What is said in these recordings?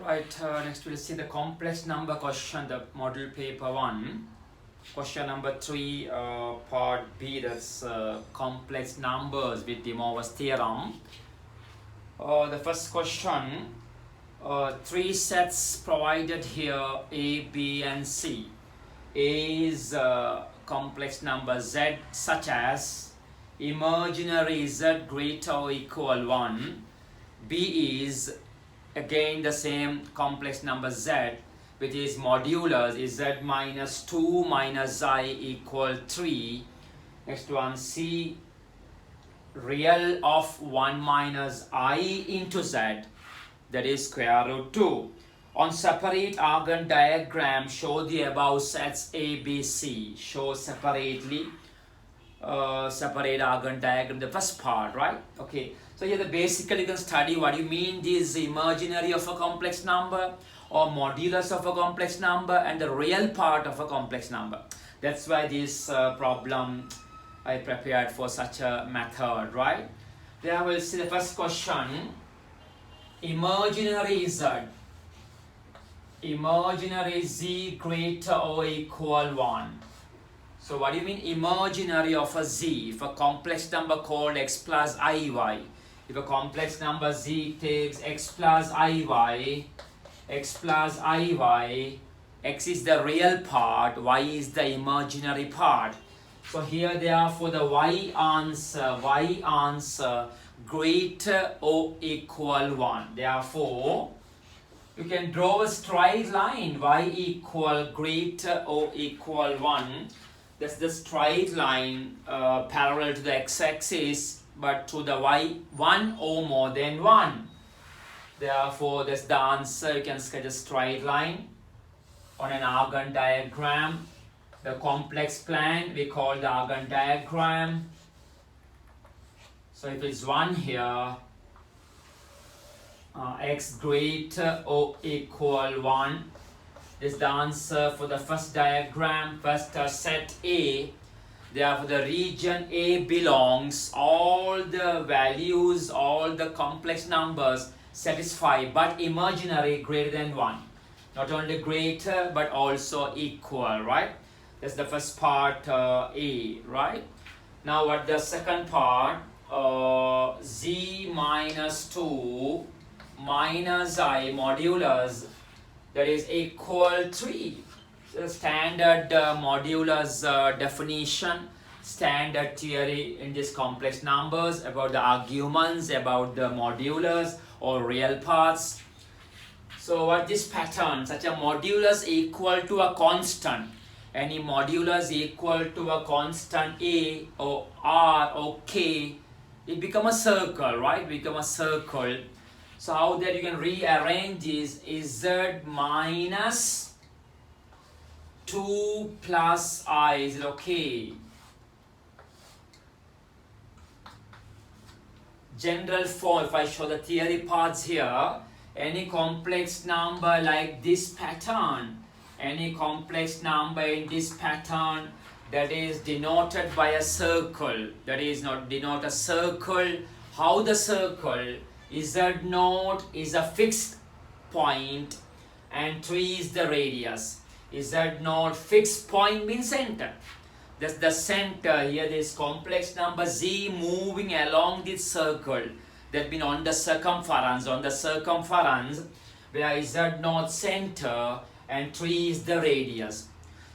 Right, next we'll see the complex number question, the model paper 1. Question number 3, part B, that's complex numbers with De Moivre's theorem. The first question, 3 sets provided here, A, B and C. A is complex number Z such as imaginary Z greater or equal 1. B is again the same complex number Z, which is modulus is Z minus 2 minus I equal 3. Next one, C, real of 1 minus I into Z, that is square root 2. On separate Argand diagram, show the above sets A, B, C. Show separately, separate Argand diagram, the first part, right? Okay. So here basically you can study what you mean this imaginary of a complex number or modulus of a complex number and the real part of a complex number. That's why this problem I prepared for such a method, right? There we'll see the first question. Imaginary Z. Imaginary Z greater or equal 1. So what do you mean imaginary of a Z? If a complex number called x plus iy. If a complex number Z takes x plus iy, x plus iy, x is the real part, y is the imaginary part. So here therefore the y answer greater or equal 1. Therefore, you can draw a straight line, y equal greater or equal 1. That's the straight line parallel to the x-axis, but to the y 1 or more than 1. Therefore, that's the answer. You can sketch a straight line on an Argand diagram. The complex plan we call the Argand diagram. So if it's 1 here, x greater or equal 1. This is the answer for the first diagram, first set A. Therefore, the region A belongs all the values, all the complex numbers satisfy, but imaginary greater than 1. Not only greater, but also equal, right? That's the first part, A, right? Now, what the second part? Z minus 2 minus I modulus, that is equal 3. So standard modulus definition, standard theory in these complex numbers about the arguments, about the modulus or real parts. So what this pattern, such a modulus equal to a constant, any modulus equal to a constant A or R or K, it become a circle, right? Become a circle. So how that you can rearrange this is Z minus 2 plus I. Is it okay? General form, if I show the theory parts here, any complex number like this pattern, any complex number in this pattern that is denoted by a circle, that is not denote a circle. How the circle? Z0 is a fixed point and 3 is the radius. Z0 fixed point means center. That's the center. Here this complex number Z moving along this circle that been on the circumference, where Z0 center and 3 is the radius.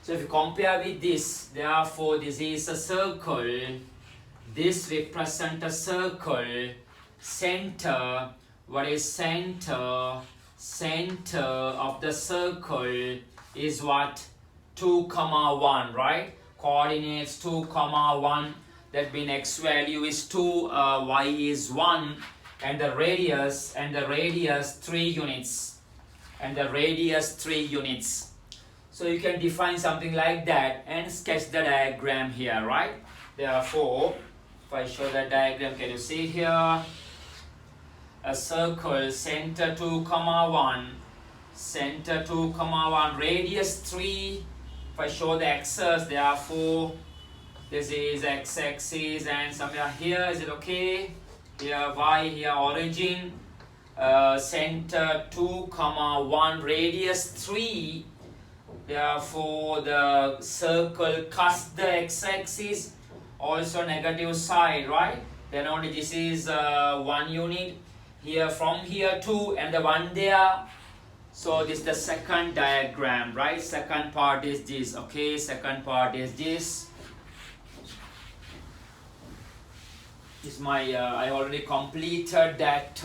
So if you compare with this, therefore this is a circle, this represents a circle, center, what is center? Center of the circle is what? 2, 1, right? Coordinates 2, 1, that means x value is 2, y is 1, and the radius 3 units, and the radius 3 units. So you can define something like that and sketch the diagram here, right? Therefore, if I show the diagram, can you see here? A circle, center 2, 1, center 2, 1, radius 3. If I show the axis, therefore this is x-axis and somewhere here, is it okay? Here y, here origin, center 2, 1, radius 3. Therefore, the circle cuts the x-axis, also negative side, right? Then only this is 1 unit. Here, from here 2 and the 1 there. So this is the second diagram, right? Second part is this, okay? Second part is this. This is my, I already completed that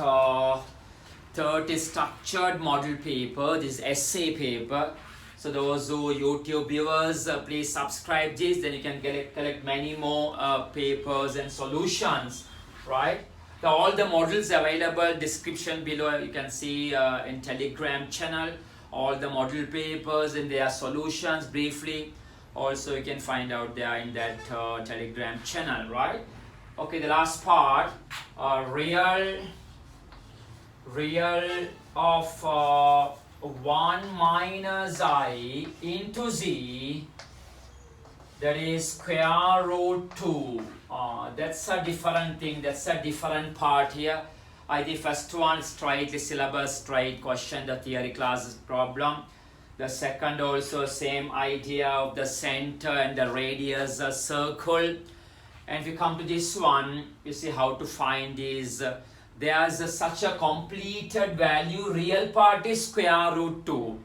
30 structured model paper. This is essay paper. So those who YouTube viewers, please subscribe this. Then you can collect many more papers and solutions, right? So all the models available, description below you can see in Telegram channel, all the model papers and their solutions briefly. Also you can find out there in that Telegram channel, right? Okay, the last part, real of 1 minus I into z, that is square root 2. That's a different thing, that's a different part here. The first one straight syllabus, straight question, the theory class problem. The second also same idea of the center and the radius circle. And if you come to this one, you see how to find these. There's such a completed value, real part is square root 2.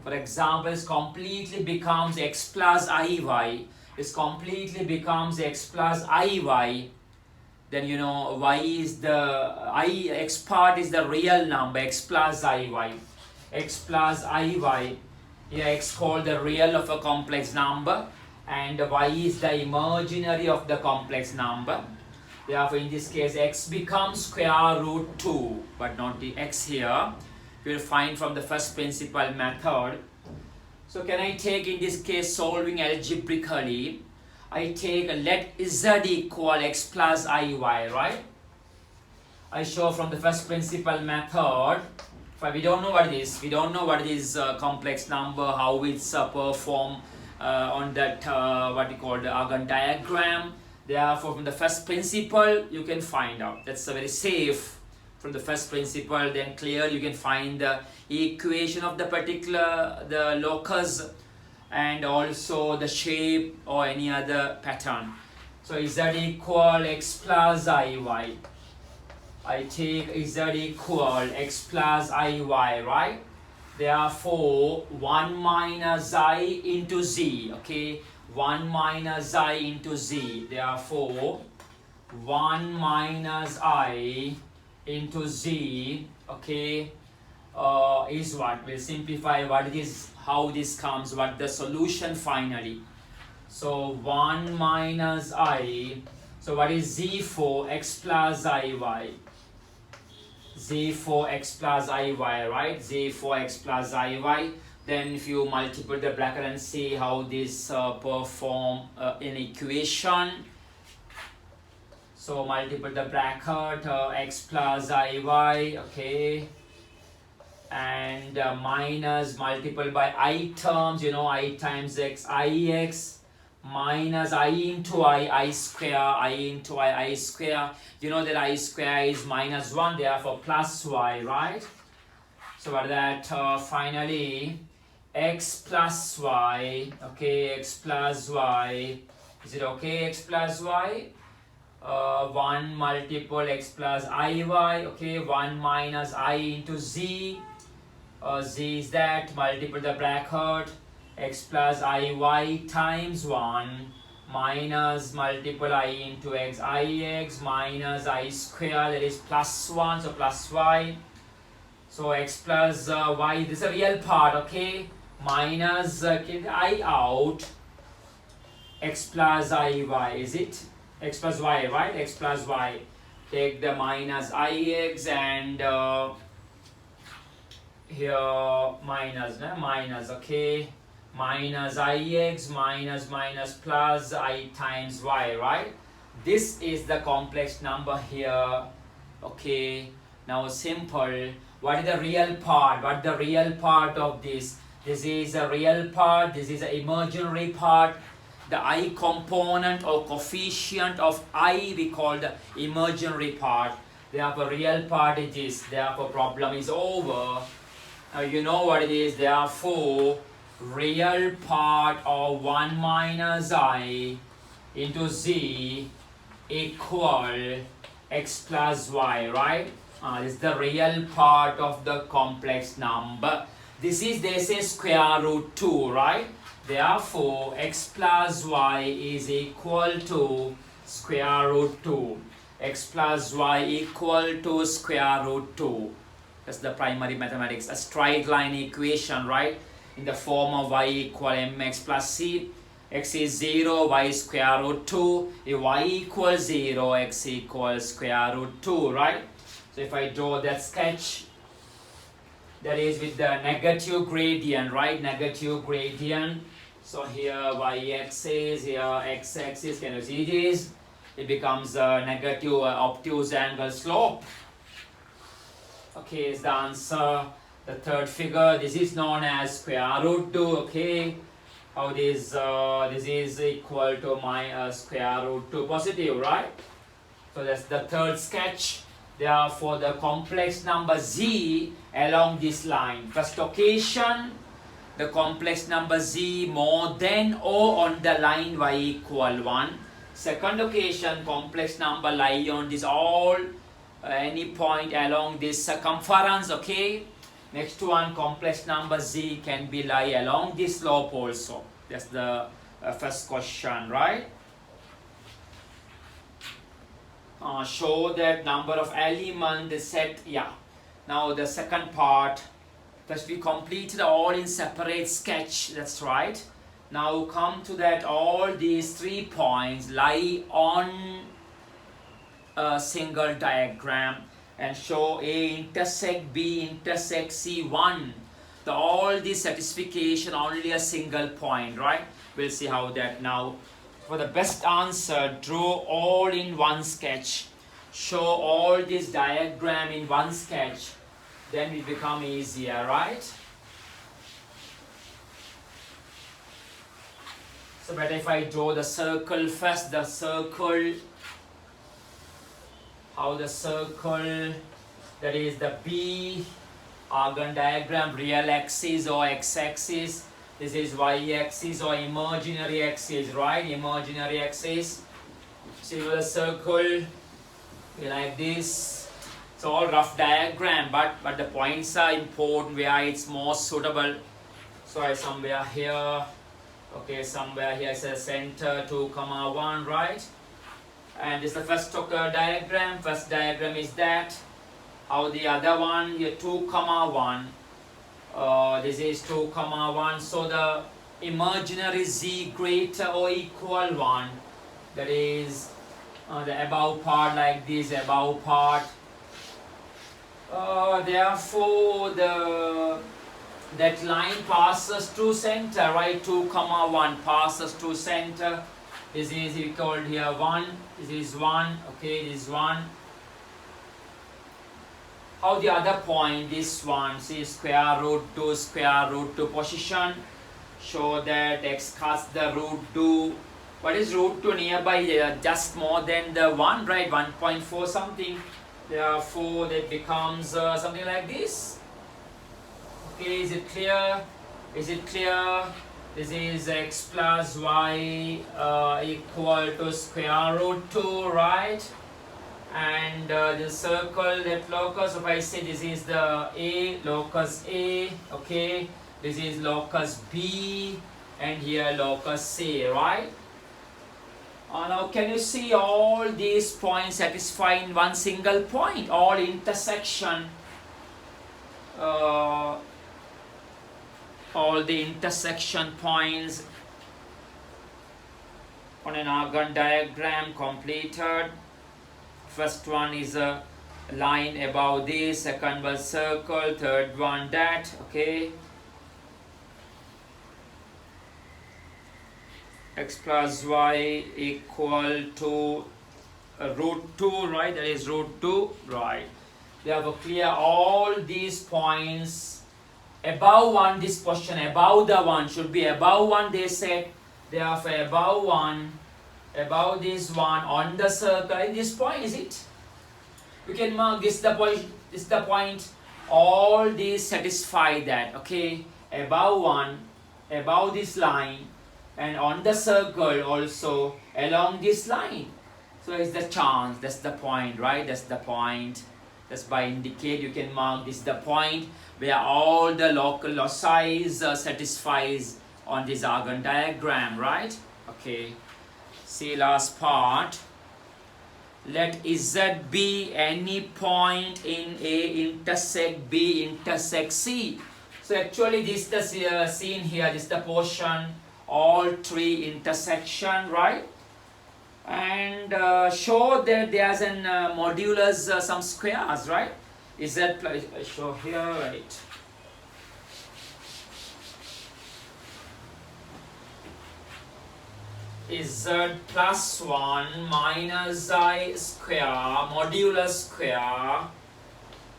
For example, it completely becomes x plus iy. It completely becomes x plus iy. Then you know y is the x part is the real number, x plus iy. X plus iy. Here x called the real of a complex number and y is the imaginary of the complex number. Therefore, in this case, x becomes square root 2, but not the x here. You will find from the first principle method. So, can I take in this case solving algebraically? I take let z equal x plus iy, right? I show from the first principle method. But we don't know what it is. We don't know what is complex number, how it's perform on that what we call the Argand diagram. Therefore, from the first principle, you can find out. That's a very safe. From the first principle, then clear you can find the equation of the particular, the locus, and also the shape or any other pattern. So, z equal x plus iy. I take z equal x plus iy, right? Therefore, 1 minus I into z, okay? 1 minus I into z. Therefore, 1 minus I into z, okay, is what? We'll simplify what it is, how this comes, what the solution finally. So, 1 minus I, so what is z for? X plus iy. Z for x plus iy, right? Z for x plus iy. Then if you multiply the bracket and see how this perform an equation. So multiply the bracket x plus iy, okay, and minus multiple by I terms, you know, I times x, ix, minus I into I square, I into I square. You know that I square is minus 1, therefore plus y, right? So what that finally x plus y, okay, x plus y, is it okay, x plus y? 1 multiple x plus iy, okay, 1 minus I into z, z is that, multiple the bracket, x plus iy times 1 minus multiple I into x, ix minus I square, that is plus 1, so plus y. So x plus y, this is a real part, okay, minus get I out, x plus iy, is it? X plus y, right? X plus y. Take the minus ix and here minus, okay, minus ix minus plus I times y, right? This is the complex number here, okay. Now simple, what is the real part? What the real part of this? This is a real part, this is an imaginary part. The I component or coefficient of I we call the imaginary part. Therefore, real part it is. Therefore, problem is over. Now you know what it is. Therefore, real part of 1 minus I into z equal x plus y, right? This is the real part of the complex number. This is, they say, square root 2, right? Therefore, x plus y is equal to square root 2. X plus y equal to square root 2. That's the primary mathematics. A straight line equation, right? In the form of y equal mx plus c. X is 0, y is square root 2. If y equals 0, x equals square root 2, right? So if I draw that sketch, that is with the negative gradient, right? Negative gradient. So here y-axis, here x-axis, can you see this? It becomes a negative obtuse angle slope. Okay, is the answer. The third figure, this is known as square root 2, okay? How this is equal to my square root 2 positive, right? So that's the third sketch. Therefore, the complex number z along this line. First occasion, the complex number z more than or on the line y equal 1. Second occasion, complex number lie on this all any point along this circumference, okay? Next one, complex number z can be lie along this slope also. That's the first question, right? Show that number of element is set, yeah. Now the second part, first we completed all in separate sketch, that's right. Now come to that all these 3 points lie on a single diagram and show A intersect B intersect C1. All this satisfaction only a single point, right? We'll see how that now. For the best answer, draw all in one sketch. Show all this diagram in one sketch. Then it become easier, right? So but if I draw the circle first, the circle, how the circle, that is the B Argand diagram, real axis or x-axis. This is y-axis or imaginary axis, right? Imaginary axis. See the circle, like this. It's all rough diagram, but the points are important where it's more suitable. So somewhere here, okay, somewhere here is a center 2, 1, right? And this is the first diagram. First diagram is that. How the other one here 2, 1. This is 2, 1. So the imaginary z greater or equal 1. That is the above part like this, above part. Therefore, that line passes to center, right? 2, 1 passes to center. This is called here 1. This is 1. Okay, this is 1. How the other point, this one, see square root 2 position. Show that x cuts the root 2. What is root 2 nearby? Just more than the 1, right? 1.4 something. Therefore, that becomes something like this. Okay, is it clear? Is it clear? This is x plus y equal to square root 2, right? And the circle, that locus, if I say this is the A, locus A, okay? This is locus B, and here locus C, right? Now can you see all these points satisfying one single point, all intersection, all the intersection points on an Argand diagram completed. First one is a line above this, second was circle, third one that, okay? X plus y equal to root 2, right? That is root 2, right? We have to clear all these points above 1, this position above the 1 should be above 1, they said. Therefore above 1, above this one on the circle, in this point, is it? We can mark this the point, this the point. All these satisfy that, okay? Above one, above this line, and on the circle also along this line. So it's the chance, that's the point, right? That's the point. That's by indicate, you can mark this the point where all the local loci satisfies on this Argand diagram, right? Okay. See last part. Let Z be any point in A intersect B intersect C. So actually this is the scene here, this is the portion, all three intersection, right? And show that there's an modulus some squares, right? Is that show here, right? Is Z plus 1 minus I square modulus square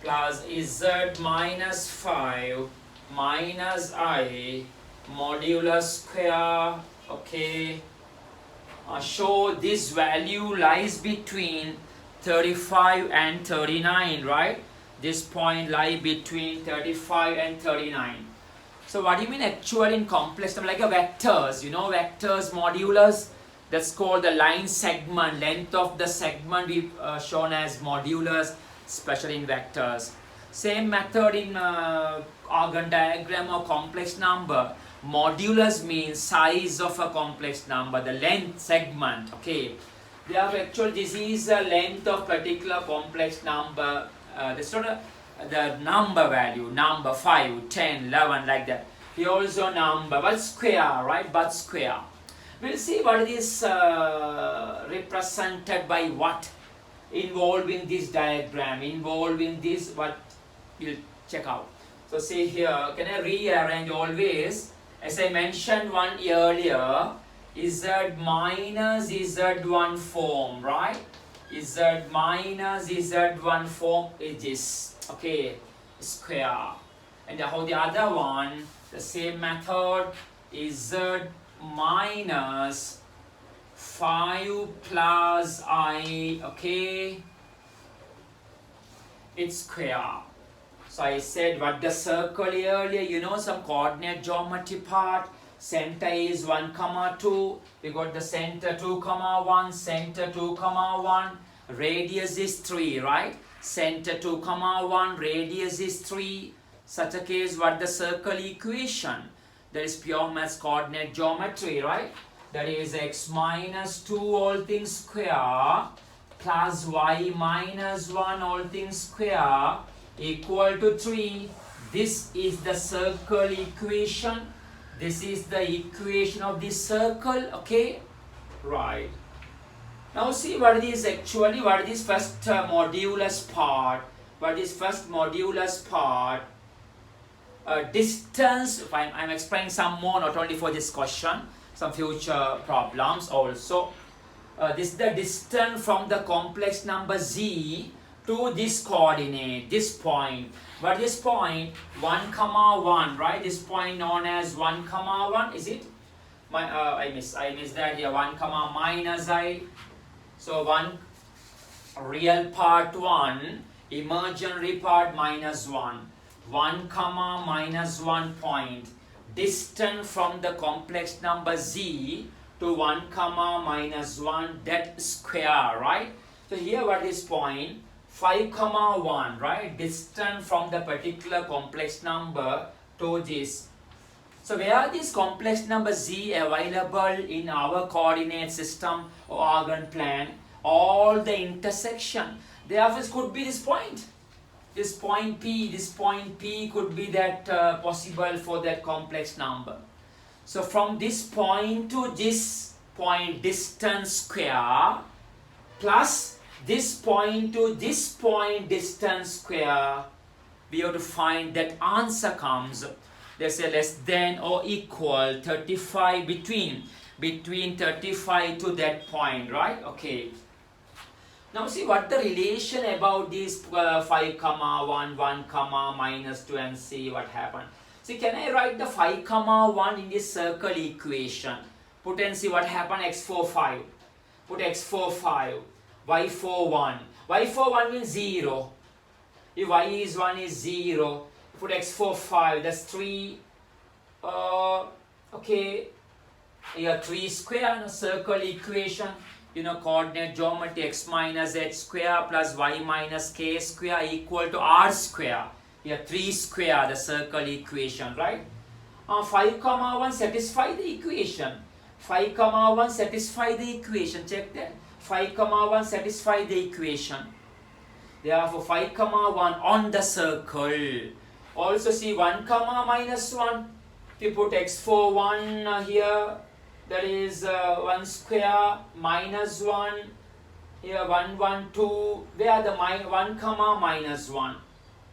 plus is Z minus 5 minus I modulus square, okay? Show this value lies between 35 and 39, right? This point lies between 35 and 39. So what do you mean actually in complex term, like a vectors, you know, vectors modulus, that's called the line segment, length of the segment we shown as modulus, especially in vectors. Same method in Argand diagram or complex number. Modulus means size of a complex number, the length segment, okay. They have actually, this is the length of particular complex number, this not a the number value, number 5, 10, 11, like that. Here also number, but square, right? But square. We'll see what is represented by what involving this diagram, involving this, what we'll check out. So see here, can I rearrange always? As I mentioned one earlier, Z minus Z1 form, right? Z minus Z1 form is this. Okay, square. And how the other one, the same method, is Z minus 5 plus I, okay, it's square. So I said what the circle earlier, you know, some coordinate geometry part, center is 1, 2, we got the center 2, 1, center 2, 1, radius is 3, right? Center 2, 1, radius is 3. Such a case, what the circle equation? That is pure maths coordinate geometry, right? That is x minus 2 all things square plus y minus 1 all things square equal to 3. This is the circle equation. This is the equation of this circle, okay? Right. Now see what is actually, what is first modulus part. What is first modulus part? Distance, if I'm explaining some more, not only for this question, some future problems also. This is the distance from the complex number z to this coordinate, this point. But this point, 1, 1, right? This point known as 1, 1, is it? I miss that here, 1, minus I. So 1, real part 1, imaginary part minus 1. 1, minus 1 point. Distance from the complex number z to 1, minus 1, that square, right? So here what is point? 5, 1, right? Distance from the particular complex number to this. So where are these complex number z available in our coordinate system or Argand plan? All the intersection. Therefore, it could be this point. This point P could be that possible for that complex number. So from this point to this point, distance square plus this point to this point, distance square, we have to find that answer comes, let's say less than or equal 35, between 35 to that point, right? Okay. Now see what the relation about these 5, 1, 1, minus 2 and see what happened. See, can I write the 5, 1 in this circle equation? Put and see what happened, x4, 5. Put x4, 5, y4, 1. y for 1 means 0. If y is 1 is 0. Put x for 5, that's 3. Okay, here 3 square, no, circle equation, coordinate geometry, x minus h square plus y minus k square equal to r square. Here 3 square, the circle equation, right? 5 comma 1 satisfy the equation. 5 comma 1 satisfy the equation. Check that. 5 comma 1 satisfy the equation. Therefore 5 comma 1 on the circle. Also see 1 comma minus 1. If you put x for 1 here, that is 1 square minus 1. Here 1, 1, 2. Where the 1 comma minus 1.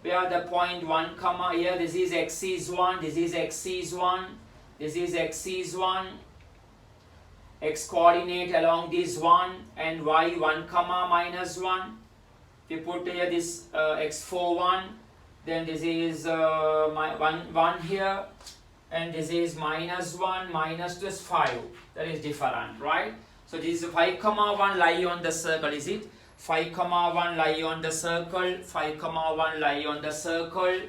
Where the point 1 comma here, this is x is 1, this is x is 1, this is x is 1. X coordinate along this 1 and y 1 comma minus 1. If you put here this x for 1, then this is 1 here, and this is minus 1, minus plus 5. That is different, right? So this is 5 comma 1 lie on the circle, is it? 5 comma 1 lie on the circle, 5 comma 1 lie on the circle.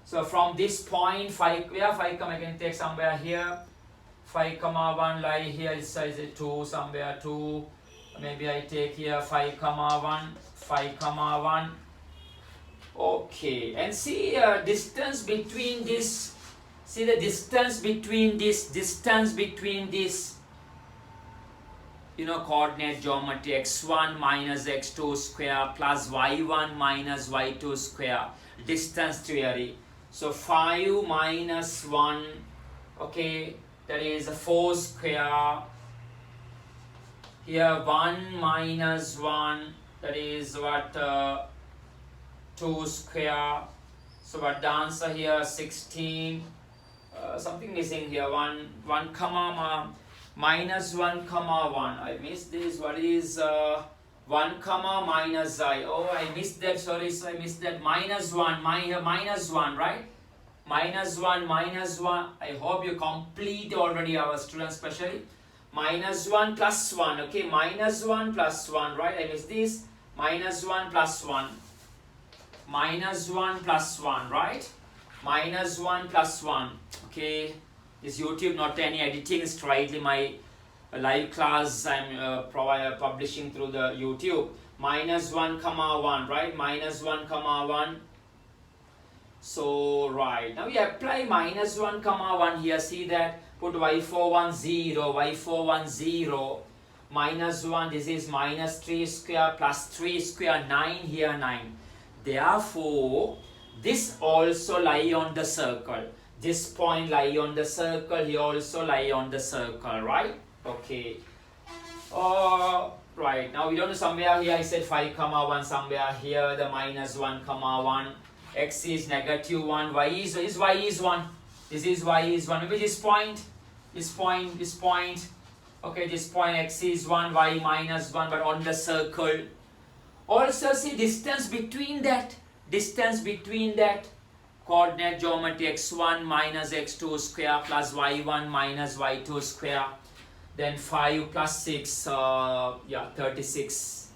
So from this point, 5, where 5 comma, I can take somewhere here. 5 comma 1 lie here, it's 2, somewhere 2. Maybe I take here 5 comma 1, 5 comma 1. Okay, and see distance between this. See the distance between this, coordinate geometry, x1 minus x2 square plus y1 minus y2 square, distance theory. So 5 minus 1, okay, that is 4 square. Here 1 minus 1, that is what, 2 square. So what the answer here, 16. Something missing here, 1 comma minus 1 comma 1. I missed this. What is 1 comma minus I? Oh, I missed that. Sorry, so I missed that. Minus 1, minus 1, right? Minus 1, minus 1. I hope you complete already, our students especially. Minus 1 plus 1. Okay, minus 1 plus 1, right? I missed this. Minus 1 plus 1. Minus 1 plus 1, right? Minus 1 plus 1. Okay, this YouTube not any editing, it's rightly my live class I'm publishing through the YouTube. Minus 1 comma 1, right? Minus 1 comma 1. So right, now we apply minus 1 comma 1 here. See that, put y for 1 0, y for 1 0, minus 1, this is minus 3 square plus 3 square, 9 here, 9. Therefore this also lie on the circle. This point lie on the circle, here also lie on the circle, right? Okay. Right, now we don't know, somewhere here I said 5 comma 1, somewhere here the minus 1 comma 1. X is negative 1, y is 1. This is y is 1. Maybe this point. Okay, this point x is 1, y minus 1, but on the circle. Also see distance between that. Coordinate geometry, x1 minus x2 square plus y1 minus y2 square. Then 5 plus 6, 36.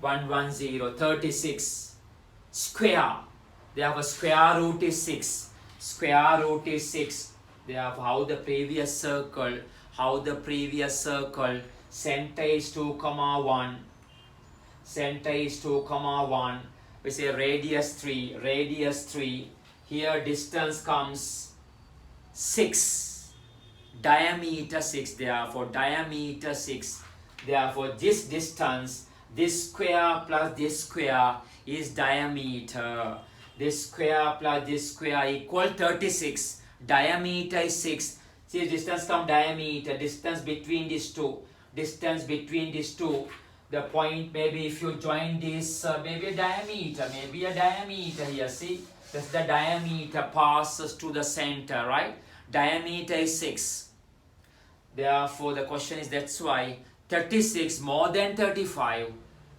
110, 36 square. Therefore square root is 6. Square root is 6. Therefore how the previous circle, center is 2 comma 1. Center is 2 comma 1. We say radius 3. Here distance comes 6. Diameter 6. Therefore diameter 6. Therefore this distance, this square plus this square is diameter. This square plus this square equal 36. Diameter is 6. See distance come diameter. Distance between these two. The point, maybe if you join this, maybe a diameter here. See, that's the diameter passes to the center, right? Diameter is 6. Therefore the question is, that's why 36 more than 35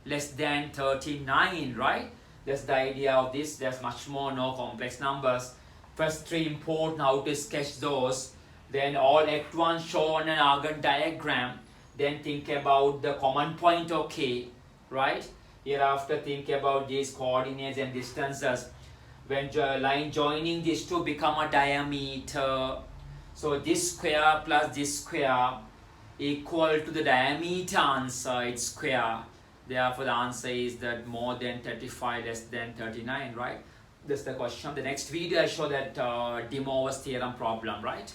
less than 39, right? That's the idea of this. There's much more, no complex numbers. First 3 important, how to sketch those. Then all act 1 show on an Argand diagram. Then think about the common point, okay, right? Hereafter, think about these coordinates and distances. When line joining these two become a diameter, so this square plus this square equal to the diameter answer, its square. Therefore, the answer is that more than 35, less than 39, right? That's the question. The next video I show that De Moivre's theorem problem, right?